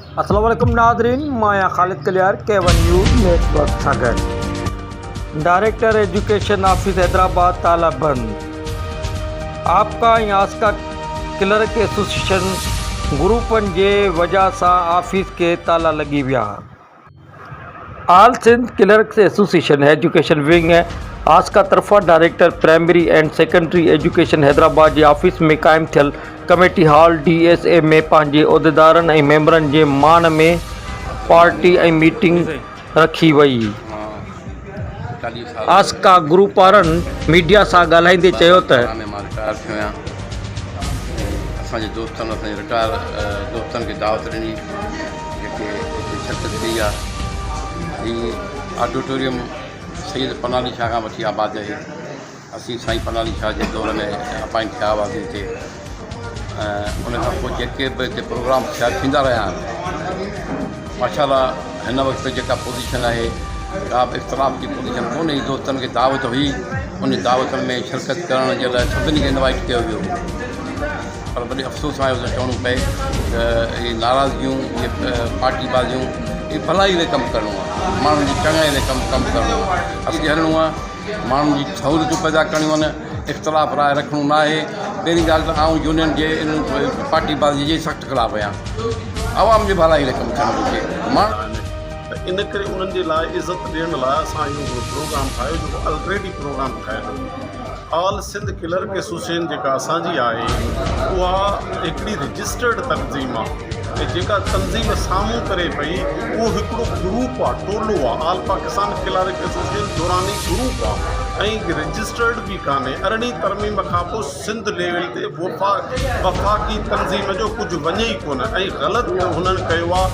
अस्सलाम वालेकुम नादरीन, Maya Khalid Kalyar K1 news network Sagar. Director education office Hyderabad ताला बंद। आपका यहाँ का क्लर्क एसोसिएशन ग्रुपन जे वजह से ऑफिस के ताला लगी विया। All Sindh clerk association education wing है आज का तरफा director primary and secondary education Hyderabad के ऑफिस में कायम थियल कमेटी हॉल DSA में पांजे उहदेदारन और मेंबरन के मान में पार्टी और मीटिंग रखी वही। आज का ग्रुप वारन मीडिया से ॻाल्हाईंदे चयो त असांजे दोस्तनि असांजे रिटायर दोस्तनि खे दावत ॾिनी जेके शिरकत कई आहे। हीउ ऑडिटोरियम सैयद पनाली शाह खां वठी आबाद आहे। असीं साईं पनाली शाह जे दौर में अपॉइंट थिया हुआसीं हिते। उन खां पोइ जेके बि हिते प्रोग्राम थींदा रहिया आहिनि, माशाल्लाह हिन वक़्तु जेका पोज़ीशन आहे का बि इख़्तिलाफ़ जी पोज़ीशन कोन्हे। दोस्तनि खे दावत हुई, उन दावतनि में शिरकत करण जे लाइ सभिनी खे इनवाइट कयो वियो, पर वरी अफ़सोस आहे त चवणो पए त इहे नाराज़गियूं, इहे पार्टीबाज़ियूं, इहे भलाई लाइ कमु करिणो आहे, माण्हुनि जी चङाई लाइ कमु करिणो आहे। अॻिते हलिणो आहे, माण्हुनि जी सहूलियतूं पैदा करणियूं आहिनि, इख़्तिलाफ़ राय रखणो न आहे। पहिरीं ॻाल्हि त आउं यूनियन जे इन पार्टीबाज़ी जे सख़्तु ख़िलाफ़ु आहियां। आवाम जे भलाई लाइ कमु थियणु घुरिजे। इन करे उन्हनि जे लाइ इज़त ॾियण लाइ असां इहो प्रोग्राम ठाहियो जेको ऑलरेडी प्रोग्राम ठाहियो। ऑल सिंध क्लर्क एसोसिएशन जेका असांजी आहे उहा हिकिड़ी रजिस्टर्ड तनज़ीम आहे ऐं जेका तनज़ीम साम्हूं करे पई उहो हिकिड़ो ग्रुप आहे, टोलो आहे। All Pakistan clerk association Durrani group आहे ऐं रजिस्टर्ड बि कान्हे। अरिड़हीं तरमीम खां पोइ सिंध लेवल ते वफ़ाक़ी तनज़ीम जो कुझु वञे ई कोन ऐं ग़लति हुननि कयो आहे।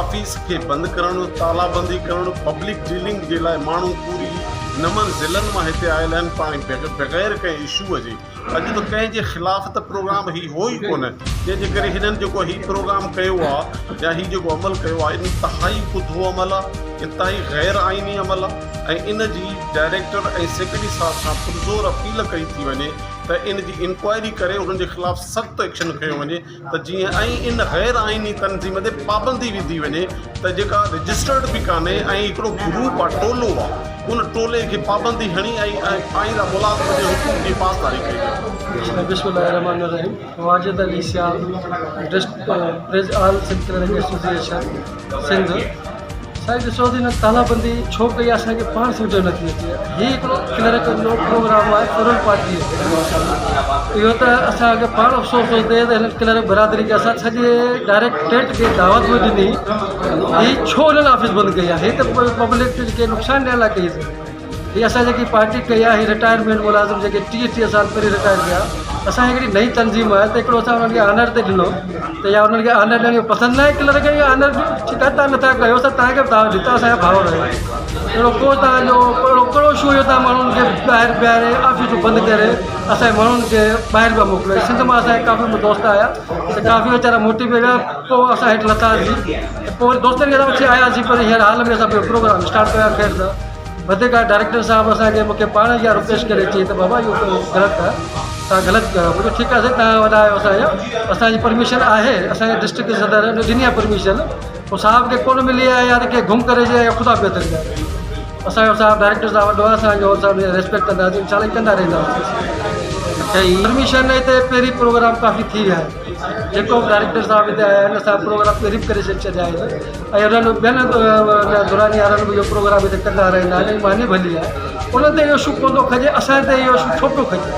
ऑफिस खे बंदि करणु, तालाबंदी करणु, पब्लिक डीलिंग जे लाइ माण्हू पूरी नमन ज़िलनि मां हिते आयल आहिनि पाण बग़ैर कंहिं इशूअ जे। अॼु त कंहिंजे ख़िलाफ़ त प्रोग्राम ही हो ई कोन, जंहिंजे करे हिननि जेको हीउ प्रोग्राम कयो आहे या हीउ जेको अमल कयो आहे इंतिहाई ख़ुदो अमल आहे, इंतिहाई ग़ैर आइनी अमल आहे। ऐं इन जी डायरेक्टर ऐं सेक्रेटरी साहब सां पुरज़ोर अपील कई थी वञे त इन जी इंक्वायरी करे उन्हनि जे ख़िलाफ़ु सख़्तु एक्शन खयो वञे त जीअं ऐं इन ग़ैर आइनी तनज़ीम ते पाबंदी विधी वञे त जेका रजिस्टर्ड बि कान्हे ऐं हिकिड़ो ग्रुप आहे, टोलो आहे, उन टोले खे पाबंदी हणी ऐं आईंदा मुलाज़िम जे हुकूम जी पासदारी कई वञे। बिस्मिल्लाहिर्रहमानिर्रहीम। Wajid Ali Shah, all Sindh clerk association Sindh. साईं ॾिसो त हिन तालाबंदी छो कई असांखे पाण सम्झ नथी अचे। हीउ हिकिड़ो क्लर्क जो प्रोग्राम आहे फुरल पार्टी। इहो त असांखे पाण अफ़सोस थो थिए त हिन क्लर्क बरादरी खे असां सॼे डायरेक्टरेट खे दावत बि ॾिनी, हीउ छो हिननि ऑफिस बंदि कई आहे। हीअ त पब्लिक खे नुक़सानु ॾियण लाइ कई अथई। हीअ असां जेकी पार्टी कई आहे, हीअ रिटायरमेंट मुलाज़िम जेके 30 साल पहिरीं रिटायर थिया, असां हिकिड़ी नई तनज़ीम आहे त हिकिड़ो असां उन्हनि खे ऑनर ते ॾिनो त या उन्हनि खे ऑनर ॾियण पसंदि न आहे क्लर्क खे, ऑनर शिकायत तव्हां नथा कयो, असां तव्हांखे बि दावत ॾिता, असांजा भाउर आहियो। अहिड़ो को तव्हांजो कहिड़ो शो इहो तव्हां माण्हुनि खे ॿाहिरि ॿीहारे ऑफिसूं बंदि करे असांजे माण्हुनि खे ॿाहिरि पिया मोकिलियो। सिंध मां असांजे काफ़ी दोस्त आया त काफ़ी वीचारा मोटी पिया विया, पोइ असां हेठि लथासीं, पोइ दोस्तनि खे असां वठी आयासीं, पर हींअर हाल में असां पंहिंजो प्रोग्राम स्टार्ट कया। ख़ैर त वधीक डायरेक्टर साहब असांखे मूंखे पाण इहा रिक्वेस्ट करे चई त बाबा इहो ग़लति आहे, तव्हां ग़लति कयो। मुंहिंजो ठीकु आहे, तव्हां वॾा आहियो, असांजी परमिशन आहे, असांजे डिस्ट्रिक्ट सदर ॾिनी आहे परमिशन, पोइ साहब खे कोन मिली आहे या कंहिं घुम करे जे ख़ुदा बहितर आहे। असांजो साहब डायरेक्टर साहब वॾो आहे, असांजो रेस्पेक्ट कंदासीं, इनशाला कंदा रहंदासीं। परमिशन हिते पहिरीं प्रोग्राम काफ़ी थी विया आहिनि, जेको बि डायरेक्टर साहब हिते आया आहिनि असां प्रोग्राम पहिरीं करे छॾिया आहिनि ऐं उन्हनि ॿियनि दुरानी वारनि बि इहो प्रोग्राम हिते कंदा रहंदा आहिनि। मानी भली आहे, उन्हनि ते इहो शू कोन थो खजे, असांजे ते इहो शू छो पियो खजे।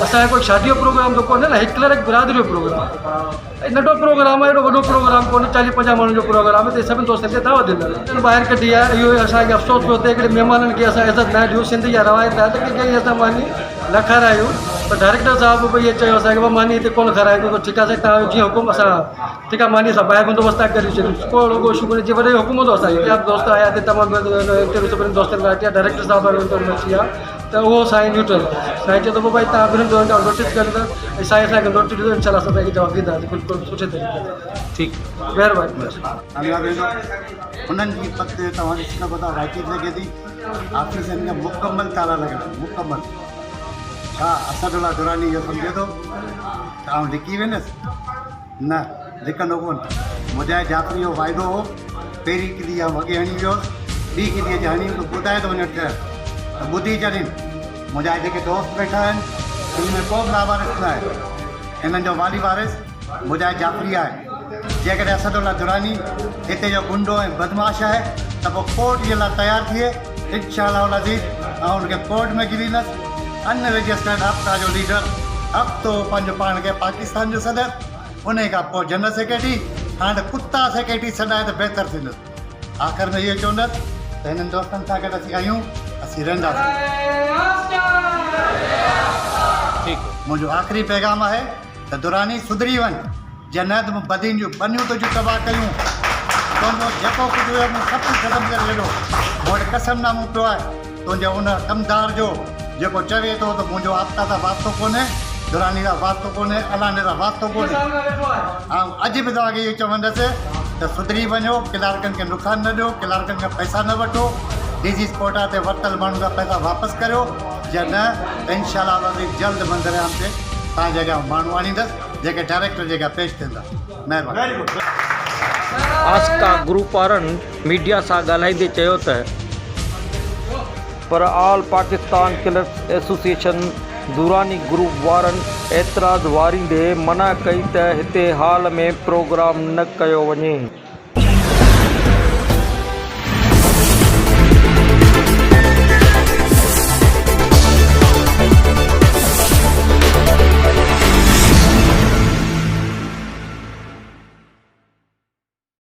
असांजो कोई शादी जो प्रोग्राम त कोन्हे न, हिकु क्लर्क बिरादरी जो प्रोग्राम आहे, नंढो प्रोग्राम आहे, एॾो वॾो प्रोग्राम कोन्हे। 40-50 माण्हुनि जो प्रोग्राम आहे, त सभिनि दोस्तनि खे दावत ॾिनल ॿाहिरि कढी आहे। इहो असांखे अफ़सोस पियो थिए, हिकिड़े महिमाननि खे असां इज़त न ॾियूं, सिंध जा रवायत आहे त कंहिंखे असां मानी न खारायूं। पर डायरेक्टर साहब बि इहे चयो असांखे मानी हिते कोन खाराईंदो, त ठीकु आहे साईं, तव्हांजो जीअं हुकुम, असां ठीकु आहे मानी सां ॿाहिरि बंदोबस्तु करे छॾियूं, को रुॻो शुक्र जे वॾे हुकुम हूंदो। असांखे ॿिया दोस्त आया हिते, तमामु सभिनी दोस्तनि खां अची डायरेक्टर साहब अची विया त उहो साईं न्यूट्रल साईं चए थो पोइ भाई तव्हां ॿिन्हिनि दोस्तनि खां नोटिस कंदा ऐं साईं असांखे नोटिस ॾिजो, इनशाला असां तव्हांखे जवाबु ॾींदासीं बिल्कुलु सुठे तरीक़े सां। ठीकु, महिरबानी। उन्हनि जी पते तव्हां ॾिसी सघो था, वाक़ई लॻे थी ऑफिसनि में मुकमल ताला लॻल, मुकमल। छा असदुल्ला दुरानी इहो सम्झे थो त आउं लिकी वेंदुसि? न, लिखंदो कोन। मुजाहिद जाफ़री जो फ़ाइदो हो, पहिरीं किली आहे वॻे हणी वियोसि, ॿी किलीअ ते हणी तो ॿुधाए थो वञे त ॿुधी छॾनि। मुंहिंजा जेके दोस्त वेठा आहिनि उन में को बि लावारिस न आहे। हिननि जो वाली वारिस मुजाहिद जाफ़री आहे। जेकॾहिं असदुल्ला दुरानी हिते जो गुंडो ऐं बदमाश आहे त पोइ कोर्ट जे लाइ तयारु थिए, इंशाअल्लाह अज़ीज़ ऐं हुनखे कोर्ट में गिरींदसि। अनरजिस्टर्ड हफ़्ता जो लीडर हफ़्तो पंहिंजो पाण खे पाकिस्तान जो सदर, उन खां पोइ जनरल सेक्रेटरी, हाणे कुत्ता सेक्रेटरी सॾाए त बहितरु थींदुसि। आख़िर में इहो चवंदसि त हिननि दोस्तनि सां गॾु असीं आहियूं, असीं रहंदासीं। मुंहिंजो आख़िरी पैगाम आहे त दुरानी सुधरी वञ, जन्नत में बदियुनि जूं बनियूं तुंहिंजूं तबाह कयूं। तुंहिंजो जेको कुझु हुयो मूं सभु कुझु ख़तमु करे छॾियो। मूं वटि कसमनामो पियो आहे तुंहिंजे उन कमदार जो जेको चवे थो त मुंहिंजो आपता सां वास्तो कोन्हे, दुरानी सां वास्तो कोन्हे, अलाने सां वास्तो कोन्हे। ऐं अॼु बि तव्हांखे इहो चवंदसि त सुधरी वञो, क्लार्कनि खे नुक़सानु न ॾियो, क्लार्कनि खां पैसा न वठो, डिजीज़ कोटा ते वरितल माण्हू जा पैसा वापसि करियो, या न त इंशाअल्लाह जल्द मंदिराम ते तव्हांजे अॻियां माण्हू आणींदसि जेके डायरेक्टर जेका पेश थींदा। महिरबानी। आस्का ग्रुप वारनि मीडिया सां ॻाल्हाईंदे चयो त पर all Pakistan clerks association Durrani group वारनि एतिराज़ वारींदे मना कई त हिते हाल में प्रोग्राम न कयो वञे।